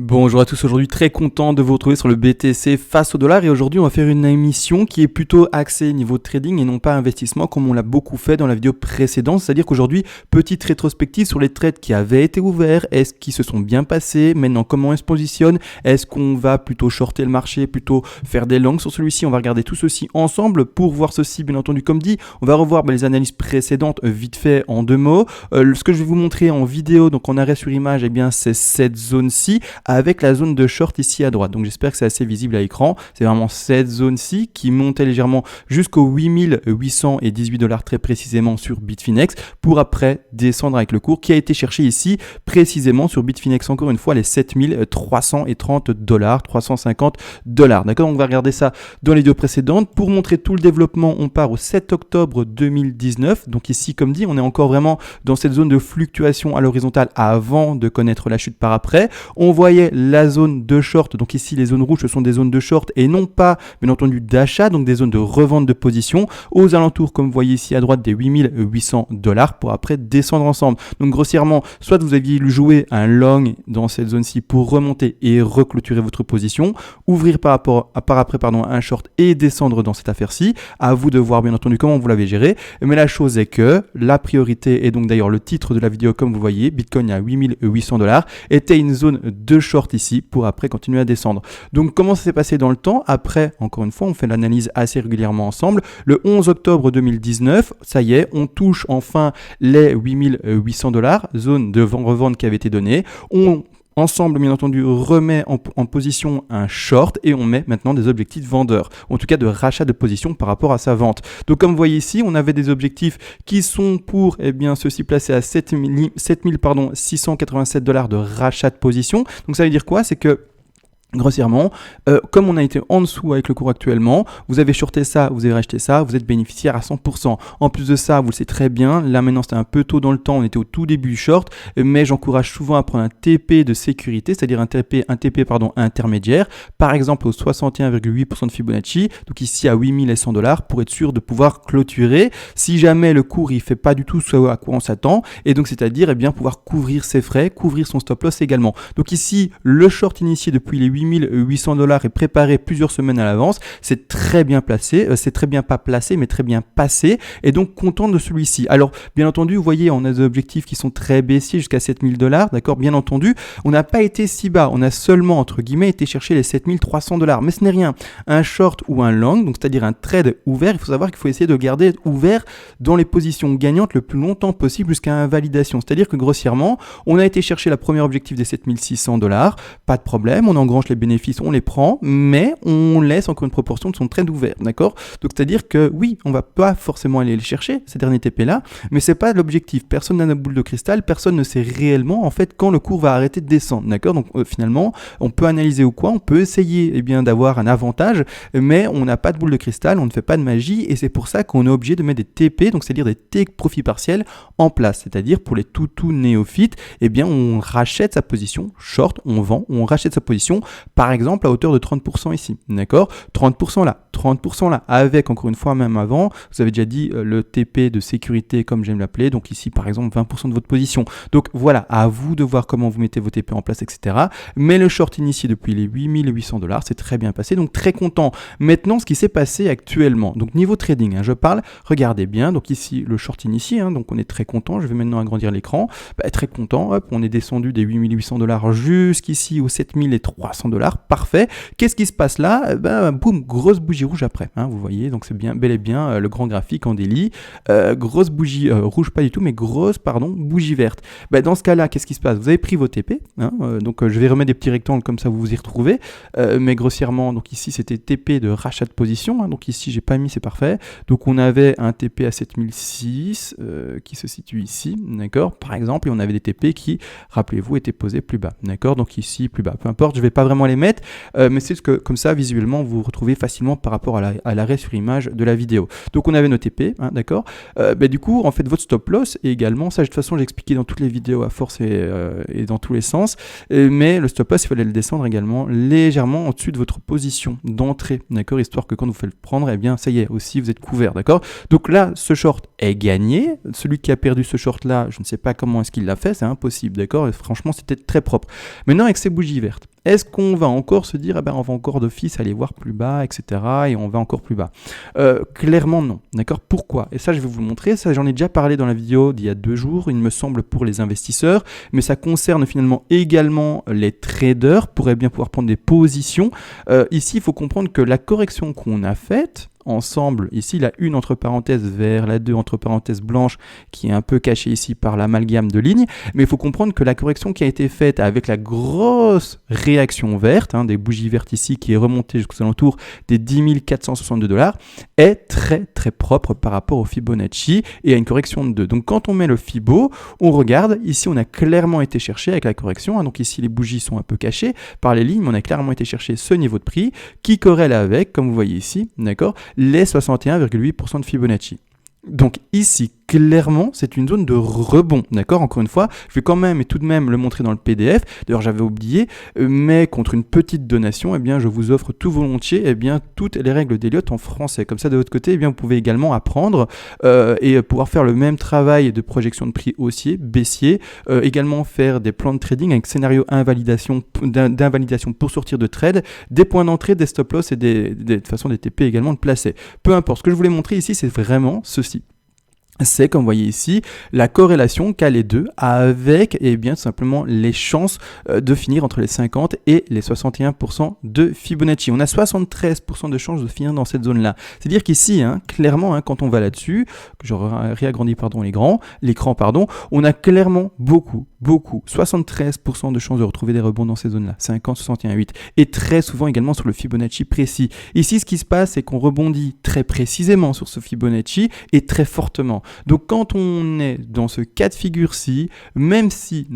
Bonjour à tous, aujourd'hui très content de vous retrouver sur le BTC face au dollar et aujourd'hui on va faire une émission qui est plutôt axée niveau trading et non pas investissement comme on l'a beaucoup fait dans la vidéo précédente, c'est-à-dire qu'aujourd'hui petite rétrospective sur les trades qui avaient été ouverts, est-ce qu'ils se sont bien passés, maintenant comment ils se positionnent, est-ce qu'on va plutôt shorter le marché, plutôt faire des longs sur celui-ci, on va regarder tout ceci ensemble. Pour voir ceci bien entendu comme dit, on va revoir les analyses précédentes vite fait en deux mots. Ce que je vais vous montrer en vidéo, donc en arrêt sur image, eh bien c'est cette zone-ci avec la zone de short ici à droite. Donc j'espère que c'est assez visible à l'écran. C'est vraiment cette zone-ci qui montait légèrement jusqu'aux 8818 $ très précisément sur Bitfinex pour après descendre avec le cours qui a été cherché ici précisément sur Bitfinex encore une fois les 7330 $, 350 $. D'accord, on va regarder ça dans les vidéos précédentes. Pour montrer tout le développement, on part au 7 octobre 2019. Donc ici, comme dit, on est encore vraiment dans cette zone de fluctuation à l'horizontale avant de connaître la chute par après. On voyait la zone de short, donc ici les zones rouges ce sont des zones de short et non pas bien entendu d'achat, donc des zones de revente de position aux alentours comme vous voyez ici à droite des 8800 $ pour après descendre ensemble. Donc grossièrement, soit vous aviez joué un long dans cette zone-ci pour remonter et reclôturer votre position, ouvrir par après un short et descendre dans cette affaire-ci, à vous de voir bien entendu comment vous l'avez géré, mais la chose est que la priorité, et donc d'ailleurs le titre de la vidéo comme vous voyez, Bitcoin à 8800 $, était une zone de short ici pour après continuer à descendre. Donc comment ça s'est passé dans le temps? Après, encore une fois, on fait l'analyse assez régulièrement ensemble. Le 11 octobre 2019, ça y est, on touche enfin les 8800 $, zone de revente qui avait été donnée. Ensemble, bien entendu, remet en position un short et on met maintenant des objectifs vendeurs, en tout cas de rachat de position par rapport à sa vente. Donc comme vous voyez ici, on avait des objectifs qui sont pour ceci placés à 7687 $ de rachat de position. Donc ça veut dire quoi? C'est que grossièrement, comme on a été en dessous avec le cours actuellement, vous avez shorté ça, vous avez racheté ça, vous êtes bénéficiaire à 100%. En plus de ça, vous le savez très bien, là maintenant c'était un peu tôt dans le temps, on était au tout début du short, mais j'encourage souvent à prendre un TP de sécurité, c'est-à-dire un TP intermédiaire, par exemple au 61,8% de Fibonacci, donc ici à 8100 $ pour être sûr de pouvoir clôturer si jamais le cours il fait pas du tout ce à quoi on s'attend, et donc c'est-à-dire pouvoir couvrir ses frais, couvrir son stop loss également. Donc ici, le short initié depuis les 8800 $ est préparé plusieurs semaines à l'avance, c'est très bien placé, c'est très bien pas placé mais très bien passé et donc content de celui-ci. Alors bien entendu vous voyez on a des objectifs qui sont très baissiers jusqu'à 7000 $, d'accord, bien entendu on n'a pas été si bas, on a seulement entre guillemets été chercher les 7300 $, mais ce n'est rien. Un short ou un long, donc c'est-à-dire un trade ouvert, il faut savoir qu'il faut essayer de garder ouvert dans les positions gagnantes le plus longtemps possible jusqu'à invalidation, c'est-à-dire que grossièrement on a été chercher la première objectif des 7600 $, pas de problème, on engrange les bénéfices, on les prend, mais on laisse encore une proportion de son trade ouvert, d'accord? Donc c'est-à-dire que oui, on va pas forcément aller les chercher, ces derniers TP là, mais c'est pas l'objectif. Personne n'a une boule de cristal, personne ne sait réellement en fait quand le cours va arrêter de descendre, d'accord? Donc finalement, on peut analyser ou quoi, on peut essayer d'avoir un avantage, mais on n'a pas de boule de cristal, on ne fait pas de magie, et c'est pour ça qu'on est obligé de mettre des TP, donc c'est-à-dire des take profit partiels en place, c'est-à-dire pour les tout néophytes, on rachète sa position short, on vend, on rachète sa position par exemple à hauteur de 30% ici, d'accord, 30% là, avec encore une fois même avant, vous avez déjà dit le TP de sécurité comme j'aime l'appeler, donc ici par exemple 20% de votre position. Donc voilà, à vous de voir comment vous mettez vos TP en place, etc. Mais le short initié depuis les 8800 $, c'est très bien passé, donc très content. Maintenant, ce qui s'est passé actuellement, donc niveau trading, je parle, regardez bien, donc ici le short initié, donc on est très content, je vais maintenant agrandir l'écran, très content, hop, on est descendu des 8800 $ jusqu'ici aux 7300 $, parfait. Qu'est-ce qui se passe là? Boum, grosse bougie rouge après, vous voyez, donc c'est bien, bel et bien le grand graphique en daily, grosse bougie rouge pas du tout, mais grosse, bougie verte. Dans ce cas-là, qu'est-ce qui se passe? Vous avez pris vos TP, donc je vais remettre des petits rectangles comme ça vous vous y retrouvez, mais grossièrement, donc ici c'était TP de rachat de position, donc ici j'ai pas mis, c'est parfait, donc on avait un TP à 7006 qui se situe ici, d'accord, par exemple, et on avait des TP qui, rappelez-vous, étaient posés plus bas, d'accord, donc ici plus bas, peu importe, je vais pas vraiment les mettre, mais c'est que comme ça visuellement vous vous retrouvez facilement par rapport à l'arrêt sur image de la vidéo. Donc on avait nos TP, d'accord, du coup en fait votre stop loss et également ça de toute façon j'ai expliqué dans toutes les vidéos à force et dans tous les sens, mais le stop loss il fallait le descendre également légèrement au-dessus de votre position d'entrée, d'accord, histoire que quand vous faites le prendre, ça y est aussi vous êtes couvert, d'accord. Donc là ce short est gagné, celui qui a perdu ce short là je ne sais pas comment est-ce qu'il l'a fait, c'est impossible, d'accord, et franchement c'était très propre. Maintenant avec ces bougies vertes, Est-ce qu'on va encore se dire, on va encore d'office aller voir plus bas, etc. et on va encore plus bas? Clairement non, d'accord? Pourquoi? Et ça, je vais vous le montrer. Ça, j'en ai déjà parlé dans la vidéo d'il y a 2 jours, il me semble, pour les investisseurs, mais ça concerne finalement également les traders, pourraient bien pouvoir prendre des positions. Ici, il faut comprendre que la correction qu'on a faite, ensemble, ici la 1 entre parenthèses vert, la 2 entre parenthèses blanche qui est un peu cachée ici par l'amalgame de lignes, mais il faut comprendre que la correction qui a été faite avec la grosse réaction verte, des bougies vertes ici qui est remontée jusqu'aux alentours des 10 462 $, est très très propre par rapport au Fibonacci et à une correction de 2. Donc quand on met le Fibo, on regarde, ici on a clairement été chercher avec la correction, donc ici les bougies sont un peu cachées par les lignes, mais on a clairement été chercher ce niveau de prix qui corrèle avec, comme vous voyez ici, d'accord, les 61,8% de Fibonacci. Donc ici, clairement, c'est une zone de rebond, d'accord? Encore une fois, je vais quand même et tout de même le montrer dans le PDF. D'ailleurs, j'avais oublié, mais contre une petite donation, je vous offre tout volontiers, toutes les règles d'Elliott en français. Comme ça, de votre côté, vous pouvez également apprendre et pouvoir faire le même travail de projection de prix haussier, baissier, également faire des plans de trading avec scénario d'invalidation pour sortir de trade, des points d'entrée, des stop-loss et de toute façon des TP également de placer. Peu importe, ce que je voulais montrer ici, c'est vraiment ceci. C'est, comme vous voyez ici, la corrélation qu'a les deux avec tout simplement les chances de finir entre les 50 et les 61% de Fibonacci. On a 73% de chances de finir dans cette zone-là. C'est-à-dire qu'ici, clairement, quand on va là-dessus, que je réagrandis l'écran, on a clairement beaucoup, 73% de chances de retrouver des rebonds dans ces zones-là, 50, 61, 8, et très souvent également sur le Fibonacci précis. Ici, ce qui se passe, c'est qu'on rebondit très précisément sur ce Fibonacci et très fortement. Donc quand on est dans ce cas de figure-ci, même si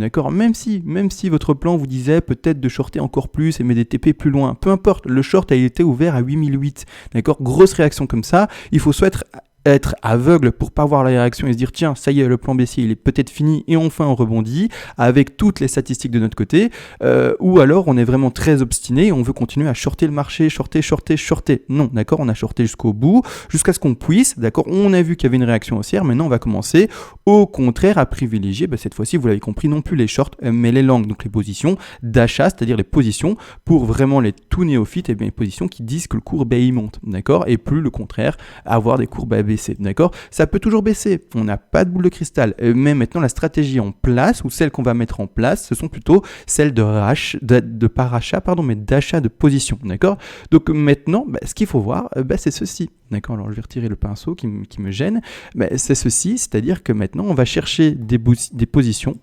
votre plan vous disait peut-être de shorter encore plus et mettre des TP plus loin, peu importe, le short a été ouvert à 8008, d'accord, grosse réaction comme ça, il faut soit être aveugle pour pas voir la réaction et se dire tiens ça y est le plan baissier il est peut-être fini et enfin on rebondit avec toutes les statistiques de notre côté ou alors on est vraiment très obstiné et on veut continuer à shorter le marché, shorter, non, d'accord, on a shorté jusqu'au bout jusqu'à ce qu'on puisse, d'accord, on a vu qu'il y avait une réaction haussière, maintenant on va commencer au contraire à privilégier cette fois-ci vous l'avez compris non plus les shorts mais les longs, donc les positions d'achat, c'est-à-dire les positions pour vraiment les tout néophytes, les positions qui disent que le cours il monte, d'accord, et plus le contraire, avoir des courbes baisser, d'accord? Ça peut toujours baisser, on n'a pas de boule de cristal, mais maintenant la stratégie en place, ou celle qu'on va mettre en place, ce sont plutôt celles de pas rachat, mais d'achat de position, d'accord? Donc maintenant, ce qu'il faut voir, c'est ceci, d'accord? Alors je vais retirer le pinceau qui me gêne, c'est ceci, c'est-à-dire que maintenant on va chercher des positions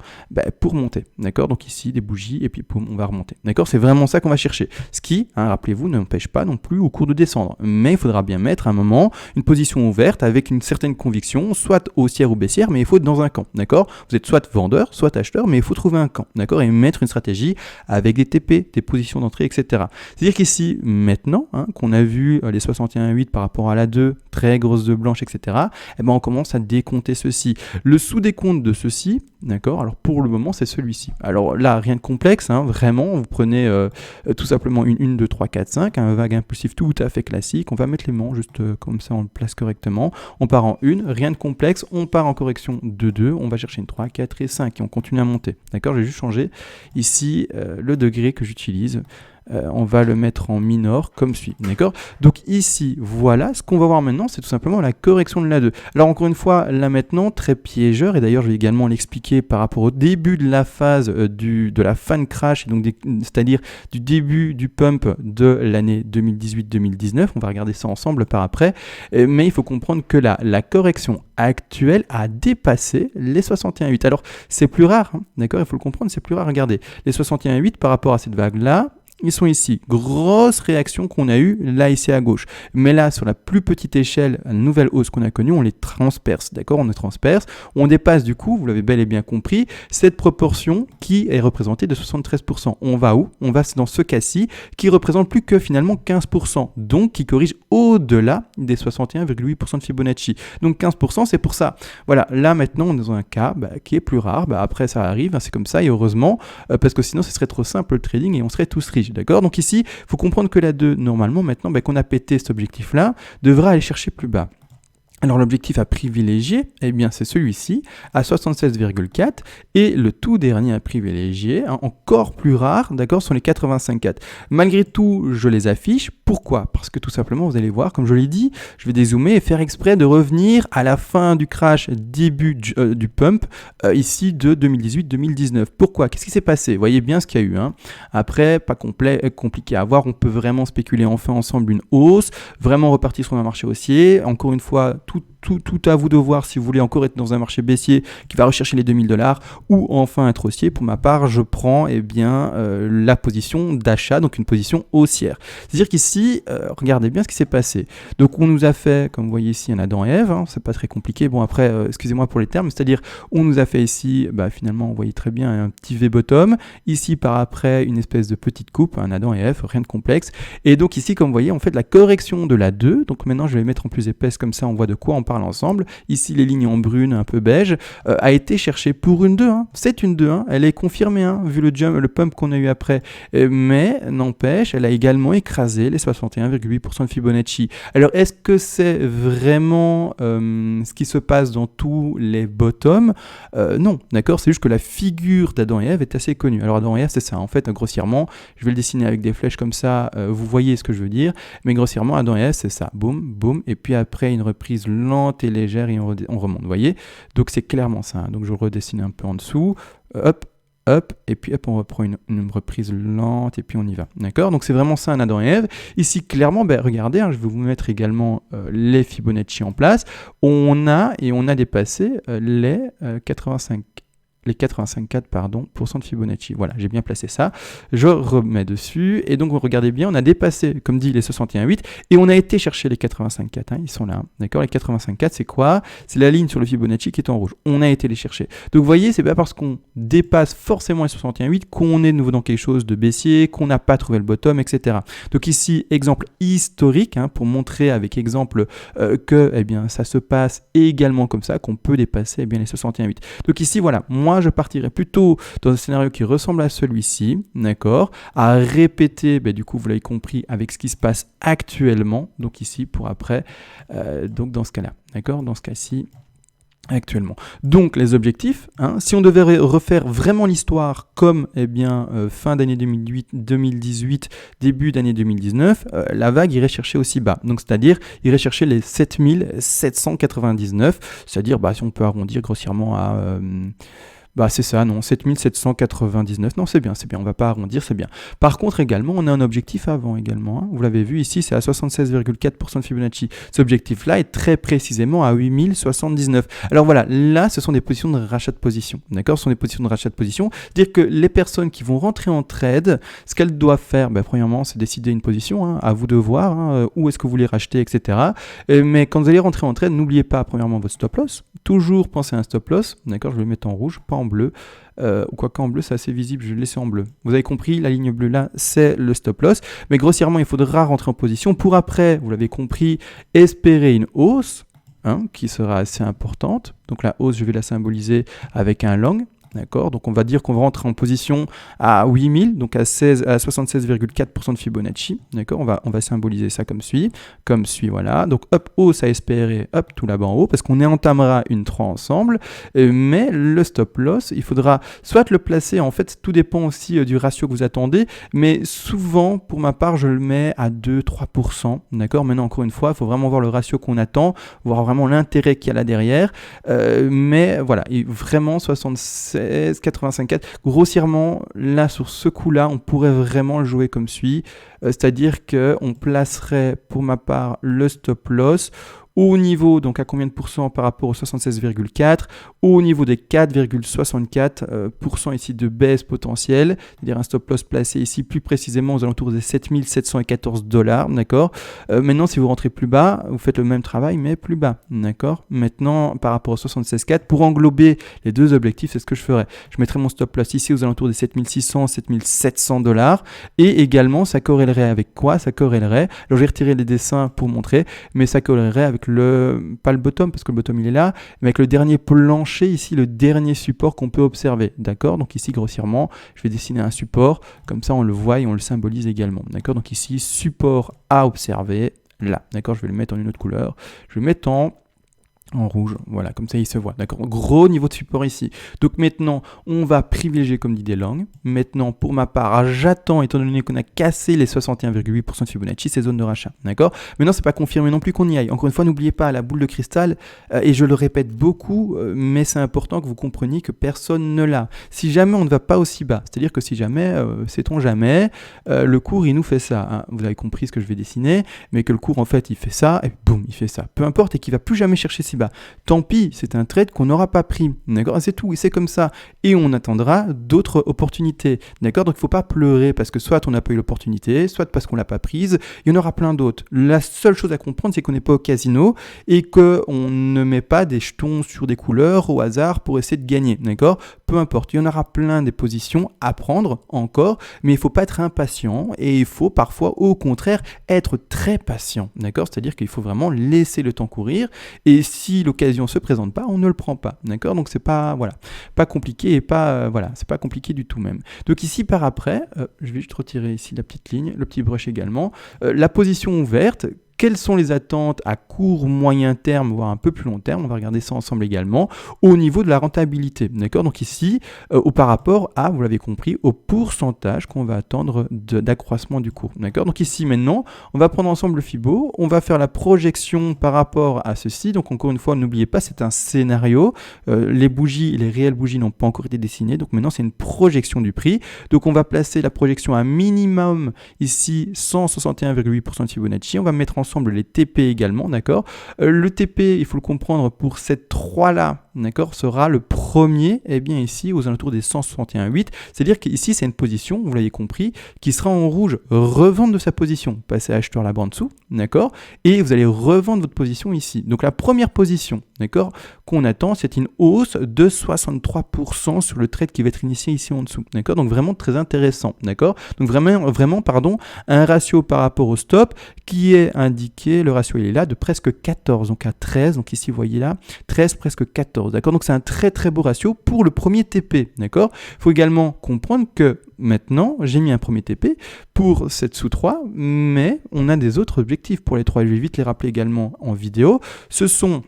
pour monter, d'accord? Donc ici des bougies, et puis on va remonter, d'accord? C'est vraiment ça qu'on va chercher, ce qui, rappelez-vous, n'empêche pas non plus au cours de descendre, mais il faudra bien mettre à un moment une position ouverte avec une certaine conviction, soit haussière ou baissière, mais il faut être dans un camp, d'accord? Vous êtes soit vendeur, soit acheteur, mais il faut trouver un camp, d'accord? Et mettre une stratégie avec des TP, des positions d'entrée, etc. C'est-à-dire qu'ici, maintenant, qu'on a vu les 61,8 par rapport à la 2, très grosse 2 blanche, etc., on commence à décompter ceci. Le sous-décompte de ceci, d'accord? Alors pour le moment, c'est celui-ci. Alors là, rien de complexe, vraiment, vous prenez tout simplement une 1, 2, 3, 4, 5, un vague impulsif tout à fait classique, on va mettre l'aimant juste comme ça, on le place correctement. On part en 1, rien de complexe, on part en correction de 2, on va chercher une 3, 4 et 5 et on continue à monter. D'accord, j'ai juste changé ici le degré que j'utilise. On va le mettre en minor comme suit, d'accord? Donc ici, voilà, ce qu'on va voir maintenant, c'est tout simplement la correction de la 2. Alors encore une fois, là maintenant, très piégeur, et d'ailleurs je vais également l'expliquer par rapport au début de la phase de la fan crash, donc c'est-à-dire du début du pump de l'année 2018-2019, on va regarder ça ensemble par après, mais il faut comprendre que la correction actuelle a dépassé les 61,8. Alors c'est plus rare, d'accord, il faut le comprendre, c'est plus rare, regardez, les 61,8 par rapport à cette vague-là, ils sont ici. Grosse réaction qu'on a eue là ici à gauche. Mais là, sur la plus petite échelle, la nouvelle hausse qu'on a connue, on les transperce. D'accord? On les transperce. On dépasse du coup, vous l'avez bel et bien compris, cette proportion qui est représentée de 73%. On va où? On va dans ce cas-ci qui représente plus que finalement 15%. Donc qui corrige au-delà des 61,8% de Fibonacci. Donc 15%, c'est pour ça. Voilà, là maintenant on est dans un cas qui est plus rare. Après ça arrive, c'est comme ça et heureusement, parce que sinon ce serait trop simple le trading et on serait tous riches. D'accord? Donc ici, il faut comprendre que la 2, normalement, maintenant qu'on a pété cet objectif-là, devra aller chercher plus bas. Alors l'objectif à privilégier, eh bien c'est celui-ci, à 76,4, et le tout dernier à privilégier, hein, encore plus rare, d'accord, sont les 85,4. Malgré tout, je les affiche. Pourquoi? Parce que tout simplement, vous allez voir, comme je l'ai dit, je vais dézoomer et faire exprès de revenir à la fin du crash, début du pump, ici de 2018-2019. Pourquoi? Qu'est-ce qui s'est passé? Vous voyez bien ce qu'il y a eu. Hein. Après, pas compliqué à voir, on peut vraiment spéculer enfin ensemble une hausse, vraiment repartir sur un marché haussier. Encore une fois, tout à vous de voir si vous voulez encore être dans un marché baissier qui va rechercher les 2000$ ou enfin être haussier. Pour ma part, je prends la position d'achat, donc une position haussière. C'est-à-dire qu'ici, regardez bien ce qui s'est passé. Donc on nous a fait, comme vous voyez ici, un Adam et Ève, hein, c'est pas très compliqué. Bon après, excusez-moi pour les termes, c'est-à-dire on nous a fait ici, finalement, vous voyez très bien un petit V-bottom. Ici, par après, une espèce de petite coupe, un Adam et Ève, rien de complexe. Et donc ici, comme vous voyez, on fait de la correction de la 2. Donc maintenant, je vais mettre en plus épaisse, comme ça on voit de quoi on parle ensemble. Ici, les lignes en brune, un peu beige, a été cherchée pour une 2. Hein. C'est une 2, hein. Elle est confirmée, hein, vu le pump qu'on a eu après. Mais n'empêche, elle a également écrasé les 61,8% de Fibonacci. Alors, est-ce que c'est vraiment ce qui se passe dans tous les bottoms? Non, d'accord. C'est juste que la figure d'Adam et Ève est assez connue. Alors, Adam et Ève, c'est ça. En fait, grossièrement, je vais le dessiner avec des flèches comme ça. Vous voyez ce que je veux dire. Mais grossièrement, Adam et Ève, c'est ça. Boum, boum. Et puis après, une reprise lente et légère et on remonte, vous voyez. Donc c'est clairement ça. Hein. Donc je redessine un peu en dessous, hop, et puis hop, on reprend une reprise lente et puis on y va. D'accord? Donc c'est vraiment ça un Adam et Ève. Ici, clairement, regardez, hein, je vais vous mettre également les Fibonacci en place. On a dépassé les 85,4% de Fibonacci. Voilà, j'ai bien placé ça. Je remets dessus. Et donc, regardez bien, on a dépassé, comme dit, les 61,8 et on a été chercher les 85,4. Hein, ils sont là. D'accord? Les 85,4, c'est quoi? C'est la ligne sur le Fibonacci qui est en rouge. On a été les chercher. Donc, vous voyez, c'est pas parce qu'on dépasse forcément les 61,8 qu'on est de nouveau dans quelque chose de baissier, qu'on n'a pas trouvé le bottom, etc. Donc, ici, exemple historique, hein, pour montrer avec exemple que ça se passe également comme ça, qu'on peut dépasser les 61,8. Donc, ici, voilà, moi, je partirais plutôt dans un scénario qui ressemble à celui-ci, d'accord, à répéter, du coup, vous l'avez compris, avec ce qui se passe actuellement, donc ici, pour après, donc dans ce cas-là, d'accord, dans ce cas-ci, actuellement. Donc les objectifs, hein, si on devait refaire vraiment l'histoire comme fin d'année 2018, début d'année 2019, la vague irait chercher aussi bas. Donc c'est-à-dire irait chercher les 7799, c'est-à-dire si on peut arrondir grossièrement à c'est ça, non, 7799, non, c'est bien, on va pas arrondir, c'est bien. Par contre, également, on a un objectif avant également, hein. Vous l'avez vu ici, c'est à 76,4% de Fibonacci. Cet objectif-là est très précisément à 8079. Alors voilà, là, ce sont des positions de rachat de position, d'accord? Ce sont des positions de rachat de position, c'est-à-dire que les personnes qui vont rentrer en trade, ce qu'elles doivent faire, premièrement, c'est décider une position, hein, à vous de voir, hein, où est-ce que vous voulez racheter, etc. Mais quand vous allez rentrer en trade, n'oubliez pas, premièrement, votre stop loss, toujours penser à un stop loss, d'accord? Je vais le mettre en rouge, pas en bleu, ou quoi qu'en bleu c'est assez visible, je vais le laisser en bleu. Vous avez compris, la ligne bleue là c'est le stop loss, mais grossièrement il faudra rentrer en position pour après, vous l'avez compris, espérer une hausse, hein, qui sera assez importante. Donc la hausse je vais la symboliser avec un long. D'accord, donc on va dire qu'on va rentrer en position à 8000, donc à 76,4% de Fibonacci. D'accord, on va symboliser ça comme suit, voilà. Donc hop, hausse à espérer, hop, tout là-bas en haut, parce qu'on entamera une 3 ensemble, mais le stop loss, il faudra soit le placer, en fait, tout dépend aussi du ratio que vous attendez, mais souvent, pour ma part, je le mets à 2-3%. D'accord, maintenant, encore une fois, il faut vraiment voir le ratio qu'on attend, voir vraiment l'intérêt qu'il y a là derrière, mais voilà, vraiment 85,4. Grossièrement, là, sur ce coup-là, on pourrait vraiment le jouer comme suit. C'est-à-dire qu'on placerait, pour ma part, le stop loss au niveau, donc à combien de pourcents par rapport au 76,4, au niveau des 4,64% ici de baisse potentielle, c'est-à-dire un stop loss placé ici plus précisément aux alentours des 7714$, d'accord. Maintenant, si vous rentrez plus bas, vous faites le même travail, mais plus bas, d'accord. Maintenant, par rapport au 76,4, pour englober les deux objectifs, c'est ce que je ferais. Je mettrais mon stop loss ici aux alentours des 7600, 7700$, et également, ça corrélerait avec quoi? Ça corrélerait, alors j'ai retiré les dessins pour montrer, mais ça corrélerait avec pas le bottom, parce que le bottom il est là, mais avec le dernier plancher ici, le dernier support qu'on peut observer, d'accord. Donc ici grossièrement je vais dessiner un support, comme ça on le voit et on le symbolise également, d'accord. Donc ici support à observer, là, d'accord. Je vais le mettre en une autre couleur, je vais le mettre en En rouge, voilà, comme ça il se voit, d'accord. Gros niveau de support ici. Donc maintenant, on va privilégier, comme dit, des longs. Maintenant, pour ma part, j'attends, étant donné qu'on a cassé les 61,8% de Fibonacci, ces zones de rachat, d'accord. Maintenant, c'est pas confirmé non plus qu'on y aille. Encore une fois, n'oubliez pas la boule de cristal, et je le répète beaucoup, mais c'est important que vous compreniez que personne ne l'a. Si jamais on ne va pas aussi bas, c'est-à-dire que si jamais, sait-on jamais, le cours, il nous fait ça, hein. Vous avez compris ce que je vais dessiner, mais que le cours, en fait, il fait ça, et boum, il fait ça. Peu importe, et qu'il va plus jamais chercher si bas. Tant pis, c'est un trade qu'on n'aura pas pris, d'accord, c'est tout, et c'est comme ça, et on attendra d'autres opportunités, d'accord. Donc il ne faut pas pleurer parce que soit on n'a pas eu l'opportunité, soit parce qu'on l'a pas prise, il y en aura plein d'autres. La seule chose à comprendre, c'est qu'on n'est pas au casino et qu'on ne met pas des jetons sur des couleurs au hasard pour essayer de gagner, d'accord. Peu importe, il y en aura plein des positions à prendre encore, mais il ne faut pas être impatient et il faut parfois au contraire être très patient, d'accord, c'est-à-dire qu'il faut vraiment laisser le temps courir. Et si l'occasion se présente pas, on ne le prend pas, d'accord. Donc c'est pas, voilà, pas compliqué et pas, voilà, c'est pas compliqué du tout même. Donc ici par après, je vais juste retirer ici la petite ligne, le petit brush également, la position ouverte. Quelles sont les attentes à court, moyen terme, voire un peu plus long terme? On va regarder ça ensemble également, au niveau de la rentabilité, d'accord. Donc ici, par rapport à, vous l'avez compris, au pourcentage qu'on va attendre d'accroissement du cours, d'accord. Donc ici, maintenant, on va prendre ensemble le Fibo, on va faire la projection par rapport à ceci. Donc encore une fois, n'oubliez pas, c'est un scénario. Les bougies, les réelles bougies n'ont pas encore été dessinées, donc maintenant, c'est une projection du prix. Donc on va placer la projection à minimum, ici, 161,8% de Fibonacci. On va mettre ensemble les TP également, d'accord. Le TP, il faut le comprendre, pour cette 3 là, d'accord, sera le premier, et bien ici aux alentours des 161,8, c'est-à-dire qu'ici c'est une position, vous l'avez compris, qui sera en rouge, revente de sa position, passez acheteur là-bas en dessous, d'accord, et vous allez revendre votre position ici. Donc la première position, d'accord, qu'on attend, c'est une hausse de 63% sur le trade qui va être initié ici en dessous, d'accord. Donc vraiment très intéressant, d'accord. Donc vraiment pardon, un ratio par rapport au stop qui est indiqué, le ratio il est là, de presque 14, donc à 13, donc ici vous voyez là, 13 presque 14, d'accord. Donc c'est un très très beau ratio pour le premier TP, d'accord. Il faut également comprendre que maintenant, j'ai mis un premier TP pour cette sous 3, mais on a des autres objectifs pour les 3, je vais vite les rappeler également en vidéo. Ce sont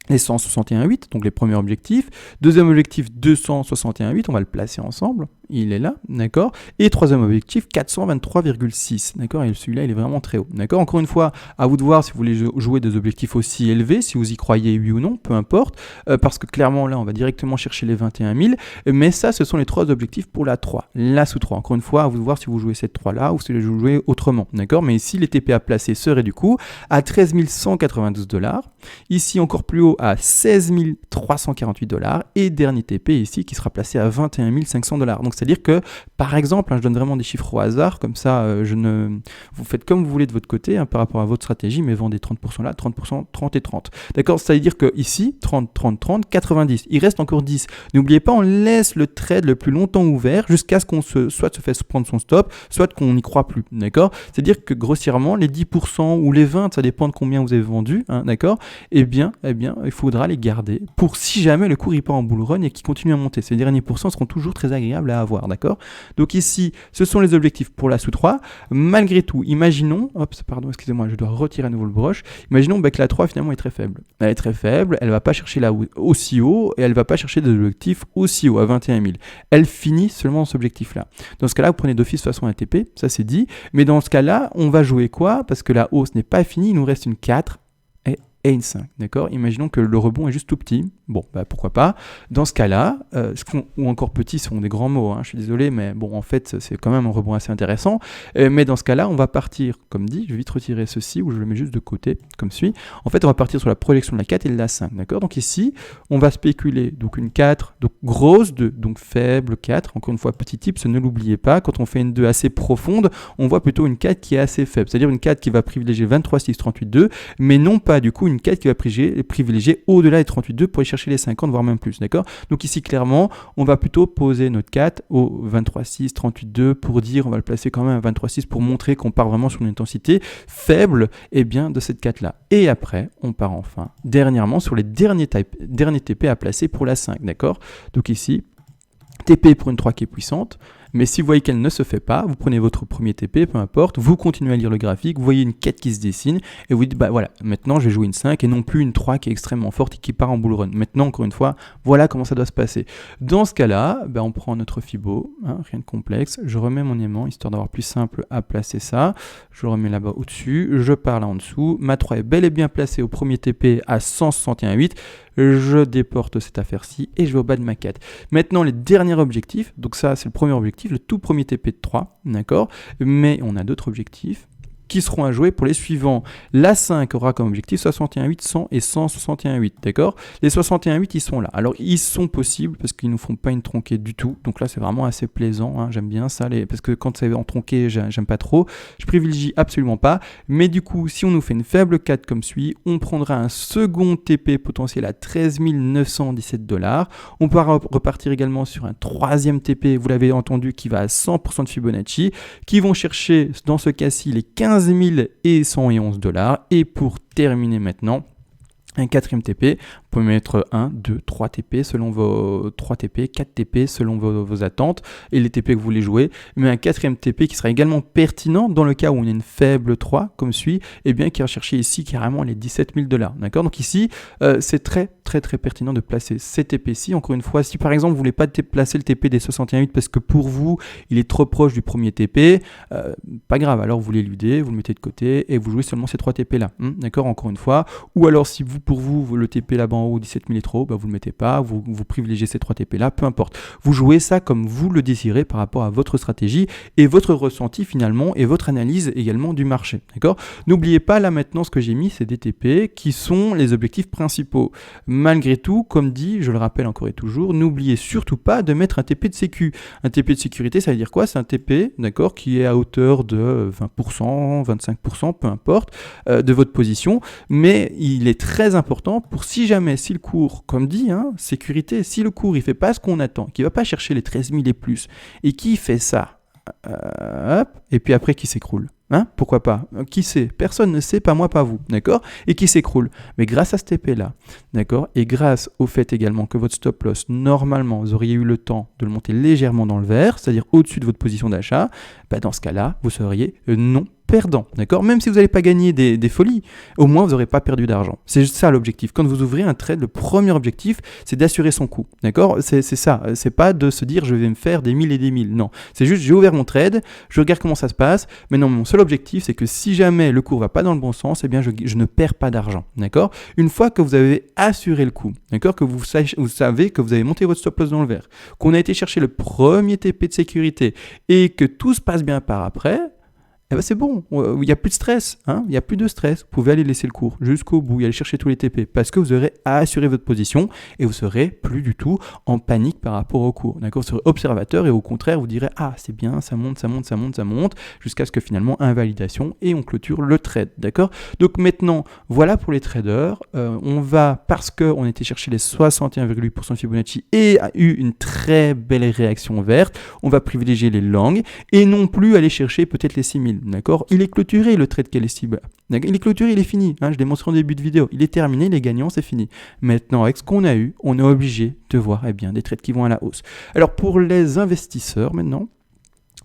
les 161,8, donc les premiers objectifs. Deuxième objectif, 261,8, on va le placer ensemble. Il est là, d'accord. Et troisième objectif, 423,6, d'accord. Et celui-là, il est vraiment très haut, d'accord. Encore une fois, à vous de voir si vous voulez jouer des objectifs aussi élevés, si vous y croyez, oui ou non, peu importe. Parce que clairement, là, on va directement chercher les 21 000. Mais ça, ce sont les trois objectifs pour la 3, la sous 3. Encore une fois, à vous de voir si vous jouez cette 3-là ou si vous jouez autrement, d'accord. Mais ici, les TP à placer seraient du coup à 13 192 $. Ici, encore plus haut, à 16 348 $. Et dernier TP ici, qui sera placé à 21 500 $. Donc, c'est-à-dire que, par exemple, je donne vraiment des chiffres au hasard, comme ça, vous faites comme vous voulez de votre côté, par rapport à votre stratégie, mais vendez 30% là, 30%, 30 et 30. D'accord. Ça veut dire que ici, 30, 30, 30, 90. Il reste encore 10. N'oubliez pas, on laisse le trade le plus longtemps ouvert jusqu'à ce qu'on soit se fasse prendre son stop, soit qu'on n'y croit plus. D'accord. C'est-à-dire que grossièrement, les 10% ou les 20, ça dépend de combien vous avez vendu, d'accord. Eh bien, il faudra les garder pour si jamais le cours il part en bull run et qu'il continue à monter. Ces derniers pourcents seront toujours très agréables à avoir, d'accord. Donc ici, ce sont les objectifs pour la sous 3. Malgré tout, imaginons, excusez-moi, je dois retirer à nouveau le brush. Imaginons que la 3 finalement est très faible. Elle est très faible, elle ne va pas chercher là aussi haut et elle ne va pas chercher des objectifs aussi haut, à 21 000. Elle finit seulement ce objectif-là. Dans ce cas-là, vous prenez d'office façon un TP, ça c'est dit. Mais dans ce cas-là, on va jouer quoi? Parce que la hausse n'est pas finie, il nous reste une 4 et une 5, d'accord. Imaginons que le rebond est juste tout petit. Bon, pourquoi pas. Dans ce cas-là, ou encore petit, ce sont des grands mots, je suis désolé, mais bon, en fait, c'est quand même un rebond assez intéressant. Mais dans ce cas-là, on va partir, comme dit, je vais vite retirer ceci, ou je le mets juste de côté, comme suit. En fait, on va partir sur la projection de la 4 et de la 5, d'accord. Donc ici, on va spéculer, donc une 4, donc grosse 2, donc faible 4, encore une fois, petit tips, ne l'oubliez pas, quand on fait une 2 assez profonde, on voit plutôt une 4 qui est assez faible, c'est-à-dire une 4 qui va privilégier 23, 6, 38, 2, mais non pas, du coup, une 4 qui va privilégier au-delà des 38,2 pour aller chercher les 50, voire même plus, d'accord. Donc ici, clairement, on va plutôt poser notre 4 au 23,6, 38,2 pour dire, on va le placer quand même à 23,6 pour montrer qu'on part vraiment sur une intensité faible, de cette 4-là. Et après, on part enfin, dernièrement, sur les derniers TP à placer pour la 5, d'accord. Donc ici, TP pour une 3 qui est puissante, Mais si vous voyez qu'elle ne se fait pas, vous prenez votre premier TP, peu importe, vous continuez à lire le graphique, vous voyez une quête qui se dessine et vous dites bah voilà, maintenant je vais jouer une 5 et non plus une 3 qui est extrêmement forte et qui part en bull run. Maintenant, encore une fois, voilà comment ça doit se passer. Dans ce cas-là, on prend notre Fibo, rien de complexe, je remets mon aimant histoire d'avoir plus simple à placer ça, je le remets là-bas au-dessus, je pars là en dessous, ma 3 est bel et bien placée au premier TP à 161,8, je déporte cette affaire-ci et je vais au bas de ma 4. Maintenant, les derniers objectifs, donc ça c'est le premier objectif, le tout premier TP de 3, d'accord, mais on a d'autres objectifs qui seront à jouer pour les suivants. La 5 aura comme objectif 61,8, 100 et 161,8, d'accord? Les 61,8, ils sont là. Alors, ils sont possibles parce qu'ils ne nous font pas une tronquée du tout. Donc là, c'est vraiment assez plaisant. Hein. J'aime bien ça, parce que quand c'est en tronquée, j'aime pas trop. Je privilégie absolument pas. Mais du coup, si on nous fait une faible 4 comme suit, on prendra un second TP potentiel à 13 917 $. On pourra repartir également sur un troisième TP, vous l'avez entendu, qui va à 100% de Fibonacci, qui vont chercher, dans ce cas-ci, les 15 111 $. Et pour terminer maintenant, un quatrième TP, vous pouvez mettre 1, 2, 3 TP selon vos 3 TP, 4 TP selon vos attentes et les TP que vous voulez jouer, mais un quatrième TP qui sera également pertinent dans le cas où on a une faible 3 comme suit, et bien qui va chercher ici carrément les 17 000 $. D'accord? Donc ici, c'est très pertinent de placer ces TP-ci. Encore une fois, si par exemple vous voulez pas placer le TP des 61,8 parce que pour vous, il est trop proche du premier TP, pas grave, alors vous l'éludez, vous le mettez de côté et vous jouez seulement ces 3 TP là. D'accord? Encore une fois. Ou alors si pour vous, le TP là-bas en haut, 17 000 est trop, vous ne le mettez pas, vous privilégiez ces 3 TP là, peu importe. Vous jouez ça comme vous le désirez par rapport à votre stratégie et votre ressenti finalement et votre analyse également du marché. D'accord? N'oubliez pas là maintenant ce que j'ai mis, c'est des TP qui sont les objectifs principaux. Malgré tout, comme dit, je le rappelle encore et toujours, n'oubliez surtout pas de mettre un TP de sécu. Un TP de sécurité, ça veut dire quoi? C'est un TP, d'accord, qui est à hauteur de 20%, 25%, peu importe, de votre position, mais il est très important pour si le cours, comme dit, sécurité, si le cours il fait pas ce qu'on attend, qu'il va pas chercher les 13 000 et plus, et qui fait ça, et puis après qui s'écroule. Pourquoi pas? Qui sait? Personne ne sait, pas moi, pas vous, d'accord? Et qui s'écroule. Mais grâce à ce TP-là, d'accord? Et grâce au fait également que votre stop loss, normalement, vous auriez eu le temps de le monter légèrement dans le vert, c'est-à-dire au-dessus de votre position d'achat, dans ce cas-là, vous seriez non perdant, d'accord? Même si vous n'allez pas gagner des folies, au moins vous n'aurez pas perdu d'argent. C'est ça l'objectif. Quand vous ouvrez un trade, le premier objectif, c'est d'assurer son coût, d'accord? C'est ça. C'est pas de se dire je vais me faire des 1000 et des 1000. Non, c'est juste j'ai ouvert mon trade, je regarde comment ça se passe. Mais non, mon seul objectif, c'est que si jamais le cours va pas dans le bon sens, eh bien je ne perds pas d'argent, d'accord? Une fois que vous avez assuré le coup, d'accord, que vous savez que vous avez monté votre stop loss dans le vert, qu'on a été chercher le premier TP de sécurité et que tout se passe bien par après. C'est bon, il n'y a plus de stress, il n'y a plus de stress. Vous pouvez aller laisser le cours jusqu'au bout et aller chercher tous les TP parce que vous aurez assuré votre position et vous serez plus du tout en panique par rapport au cours. D'accord? Vous serez observateur et au contraire, vous direz c'est bien, ça monte jusqu'à ce que finalement invalidation et on clôture le trade. D'accord? Donc maintenant, voilà pour les traders. On va, parce qu'on était chercher les 61,8% de Fibonacci et a eu une très belle réaction verte, on va privilégier les longues et non plus aller chercher peut-être les 6000. D'accord? Il est clôturé le trade qu'elle est cible. Il est clôturé, il est fini. Je l'ai montré en début de vidéo. Il est terminé, les gagnants, c'est fini. Maintenant, avec ce qu'on a eu, on est obligé de voir des trades qui vont à la hausse. Alors pour les investisseurs maintenant,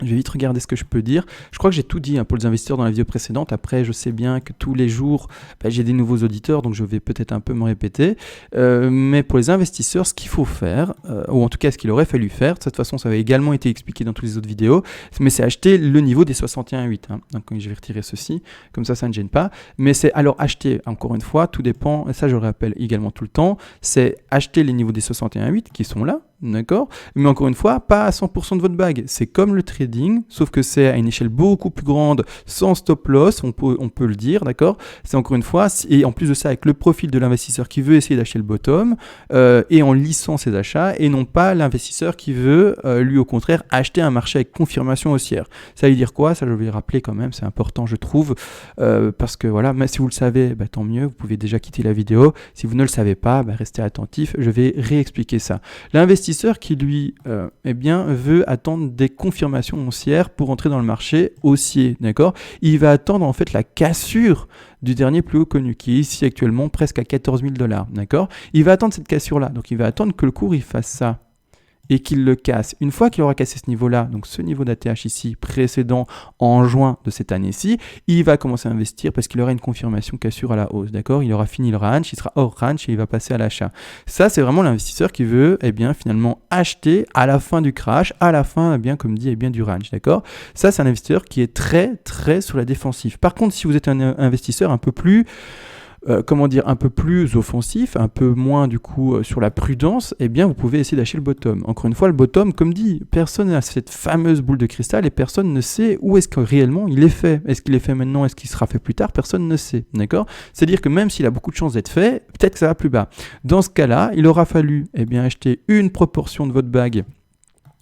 je vais vite regarder ce que je peux dire. Je crois que j'ai tout dit pour les investisseurs dans la vidéo précédente. Après, je sais bien que tous les jours, j'ai des nouveaux auditeurs, donc je vais peut-être un peu me répéter. Mais pour les investisseurs, ce qu'il faut faire, ou en tout cas ce qu'il aurait fallu faire, de cette façon, ça avait également été expliqué dans toutes les autres vidéos, mais c'est acheter le niveau des 61,8. Donc je vais retirer ceci, comme ça ne gêne pas. Mais c'est alors acheter, encore une fois, tout dépend, et ça je le rappelle également tout le temps, c'est acheter les niveaux des 61,8 qui sont là. D'accord? Mais encore une fois, pas à 100% de votre bague. C'est comme le trading, sauf que c'est à une échelle beaucoup plus grande, sans stop loss, on peut le dire, d'accord? C'est encore une fois, et en plus de ça, avec le profil de l'investisseur qui veut essayer d'acheter le bottom, et en lissant ses achats, et non pas l'investisseur qui veut, lui au contraire, acheter un marché avec confirmation haussière. Ça veut dire quoi? Ça je vais le rappeler quand même, c'est important je trouve, parce que voilà, mais si vous le savez, tant mieux, vous pouvez déjà quitter la vidéo. Si vous ne le savez pas, restez attentif, je vais réexpliquer ça. L'investisseur qui lui veut attendre des confirmations haussières pour entrer dans le marché haussier, d'accord? Il va attendre en fait la cassure du dernier plus haut connu qui est ici actuellement presque à 14 000 $, d'accord? Il va attendre cette cassure là, donc il va attendre que le cours il fasse ça. et qu'il le casse, une fois qu'il aura cassé ce niveau-là, donc ce niveau d'ATH ici précédent en juin de cette année-ci, il va commencer à investir parce qu'il aura une confirmation cassure à la hausse, d'accord? Il aura fini le range, il sera hors range et il va passer à l'achat. Ça, c'est vraiment l'investisseur qui veut, finalement acheter à la fin du crash, à la fin, comme dit, du range, d'accord? Ça, c'est un investisseur qui est très, très sur la défensive. Par contre, si vous êtes un investisseur un peu plus un peu plus offensif, un peu moins du coup sur la prudence, vous pouvez essayer d'acheter le bottom. Encore une fois, le bottom, comme dit, personne n'a cette fameuse boule de cristal et personne ne sait où est-ce que réellement il est fait. Est-ce qu'il est fait maintenant? Est-ce qu'il sera fait plus tard? Personne ne sait, d'accord? C'est-à-dire que même s'il a beaucoup de chances d'être fait, peut-être que ça va plus bas. Dans ce cas-là, il aura fallu acheter une proportion de votre bague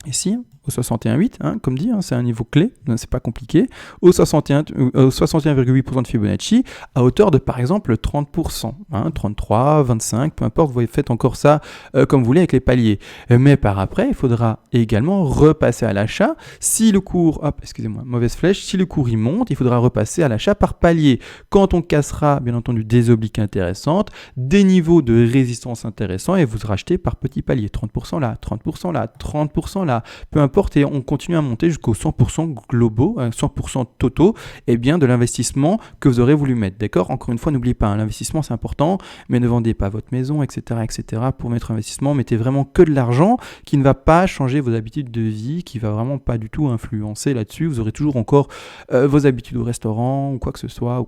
ici, au 61,8, comme dit, c'est un niveau clé, c'est pas compliqué, au 61,8% de Fibonacci, à hauteur de par exemple 30%, 33, 25, peu importe, vous faites encore ça comme vous voulez avec les paliers. Mais par après, il faudra également repasser à l'achat. Si le cours, mauvaise flèche, si le cours il monte, il faudra repasser à l'achat par palier. Quand on cassera, bien entendu, des obliques intéressantes, des niveaux de résistance intéressants, et vous rachetez par petits paliers, 30% là, 30% là, 30% là, peu importe, et on continue à monter jusqu'aux 100% globaux, 100% totaux, de l'investissement que vous aurez voulu mettre, d'accord? Encore une fois, n'oubliez pas, l'investissement c'est important, mais ne vendez pas votre maison, etc., pour mettre investissement, mettez vraiment que de l'argent qui ne va pas changer vos habitudes de vie, qui va vraiment pas du tout influencer là-dessus. Vous aurez toujours encore vos habitudes au restaurant ou quoi que ce soit,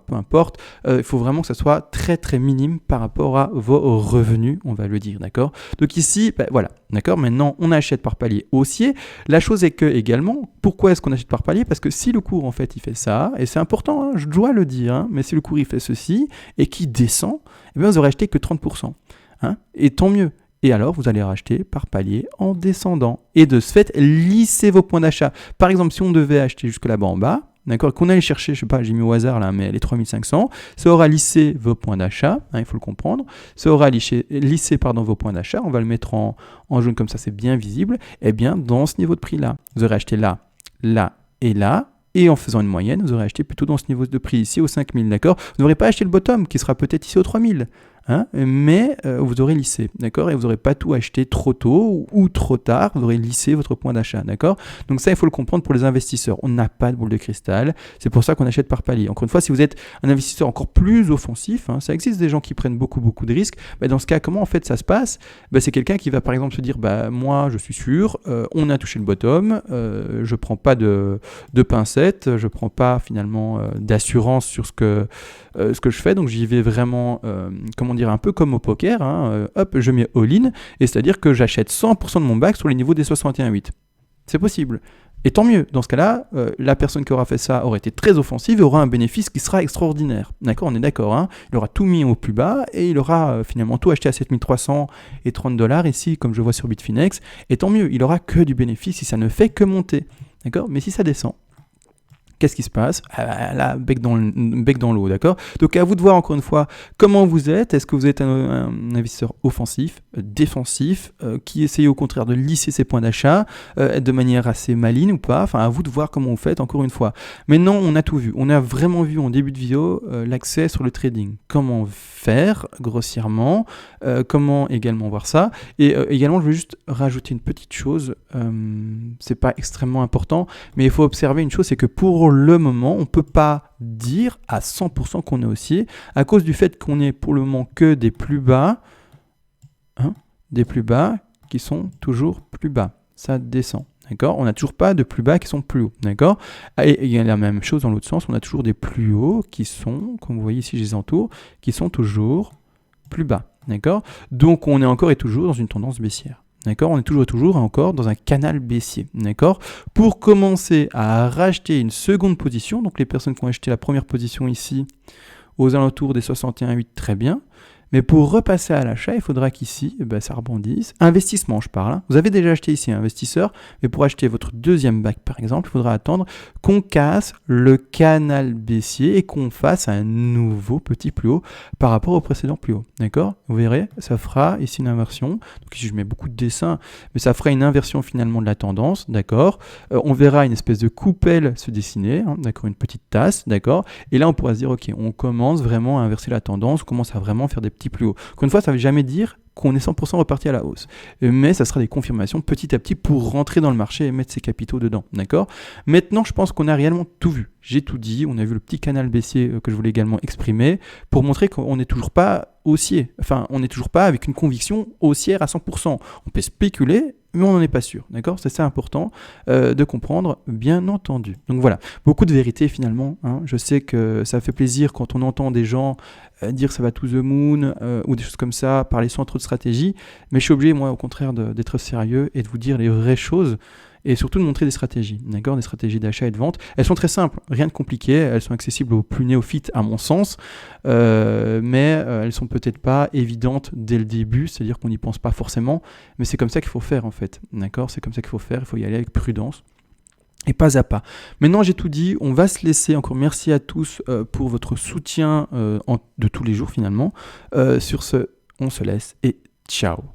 peu importe. Il faut vraiment que ça soit très très minime par rapport à vos revenus, on va le dire, d'accord? Donc ici, voilà, d'accord? Maintenant, on achète par palier haussier. La chose est que également, pourquoi est-ce qu'on achète par palier? Parce que si le cours en fait il fait ça, et c'est important, je dois le dire, mais si le cours il fait ceci et qu'il descend, vous aurez acheté que 30%, et tant mieux. Et alors, vous allez racheter par palier en descendant. Et de ce fait, lissez vos points d'achat. Par exemple, si on devait acheter jusque là-bas en bas, d'accord, qu'on allait chercher, je sais pas, j'ai mis au hasard là, mais les 3500, ça aura lissé vos points d'achat, il faut le comprendre, ça aura lissé vos points d'achat, on va le mettre en jaune comme ça, c'est bien visible, dans ce niveau de prix là, vous aurez acheté là, là et là, et en faisant une moyenne, vous aurez acheté plutôt dans ce niveau de prix ici au 5000, d'accord? Vous n'aurez pas acheté le bottom qui sera peut-être ici au 3000. Mais vous aurez lissé, d'accord? Et vous n'aurez pas tout acheté trop tôt ou trop tard, vous aurez lissé votre point d'achat, d'accord? Donc ça, il faut le comprendre pour les investisseurs. On n'a pas de boule de cristal, c'est pour ça qu'on achète par palier. Encore une fois, si vous êtes un investisseur encore plus offensif, ça existe des gens qui prennent beaucoup de risques, dans ce cas, comment en fait ça se passe? C'est quelqu'un qui va par exemple se dire, moi je suis sûr, on a touché le bottom, je prends pas de pincettes, je prends pas finalement d'assurance sur ce que je fais, donc j'y vais vraiment, un peu comme au poker, je mets all-in, et c'est-à-dire que j'achète 100% de mon bac sur les niveaux des 61,8. C'est possible. Et tant mieux, dans ce cas-là, la personne qui aura fait ça aura été très offensive et aura un bénéfice qui sera extraordinaire. D'accord, on est d'accord, il aura tout mis au plus bas et il aura finalement tout acheté à 7330 $, ici, comme je vois sur Bitfinex, et tant mieux, il aura que du bénéfice si ça ne fait que monter. D'accord, mais si ça descend, qu'est-ce qui se passe? Là, bec dans l'eau, d'accord? Donc à vous de voir encore une fois comment vous êtes. Est-ce que vous êtes un investisseur offensif, défensif, qui essaye au contraire de lisser ses points d'achat de manière assez maligne ou pas? Enfin, à vous de voir comment vous faites encore une fois. Maintenant, on a tout vu. On a vraiment vu en début de vidéo l'accès sur le trading. Comment faire grossièrement, comment également voir ça. Et également, je vais juste rajouter une petite chose. C'est pas extrêmement important, mais il faut observer une chose, c'est que pour le moment, on ne peut pas dire à 100% qu'on est haussier à cause du fait qu'on est pour le moment que des plus bas, qui sont toujours plus bas. Ça descend. D'accord? On n'a toujours pas de plus bas qui sont plus hauts. D'accord? Et il y a la même chose dans l'autre sens. On a toujours des plus hauts qui sont, comme vous voyez ici, je les entoure, qui sont toujours plus bas. D'accord? Donc on est encore et toujours dans une tendance baissière. D'accord, on est toujours encore dans un canal baissier. D'accord. Pour commencer à racheter une seconde position, donc les personnes qui ont acheté la première position ici aux alentours des 61,8, très bien. Mais pour repasser à l'achat, il faudra qu'ici, ça rebondisse. Investissement, je parle. Vous avez déjà acheté ici un investisseur, mais pour acheter votre deuxième bac, par exemple, il faudra attendre qu'on casse le canal baissier et qu'on fasse un nouveau petit plus haut par rapport au précédent plus haut. D'accord? Vous verrez, ça fera ici une inversion. Donc ici, je mets beaucoup de dessins, mais ça fera une inversion finalement de la tendance. D'accord? On verra une espèce de coupelle se dessiner. D'accord? Une petite tasse. D'accord? Et là, on pourra se dire, ok, on commence vraiment à inverser la tendance, on commence à vraiment faire des petits petit plus haut. Encore une fois, ça ne veut jamais dire qu'on est 100% reparti à la hausse. Mais ça sera des confirmations petit à petit pour rentrer dans le marché et mettre ses capitaux dedans. D'accord ? Maintenant, je pense qu'on a réellement tout vu. J'ai tout dit. On a vu le petit canal baissier que je voulais également exprimer pour montrer qu'on n'est toujours pas haussier. Enfin, on n'est toujours pas avec une conviction haussière à 100%. On peut spéculer, mais on n'en est pas sûr. D'accord ? C'est assez important de comprendre, bien entendu. Donc voilà, beaucoup de vérité finalement. Je sais que ça fait plaisir quand on entend des gens dire ça va to the moon ou des choses comme ça, parler sans trop de stratégie, mais je suis obligé, moi, au contraire, d'être sérieux et de vous dire les vraies choses et surtout de montrer des stratégies, d'accord ? Des stratégies d'achat et de vente. Elles sont très simples, rien de compliqué, elles sont accessibles aux plus néophytes à mon sens, mais elles sont peut-être pas évidentes dès le début, c'est-à-dire qu'on n'y pense pas forcément, mais c'est comme ça qu'il faut faire en fait, d'accord ? C'est comme ça qu'il faut faire, il faut y aller avec prudence. Et pas à pas. Maintenant, j'ai tout dit. On va se laisser. Encore merci à tous pour votre soutien de tous les jours finalement. Sur ce, on se laisse et ciao.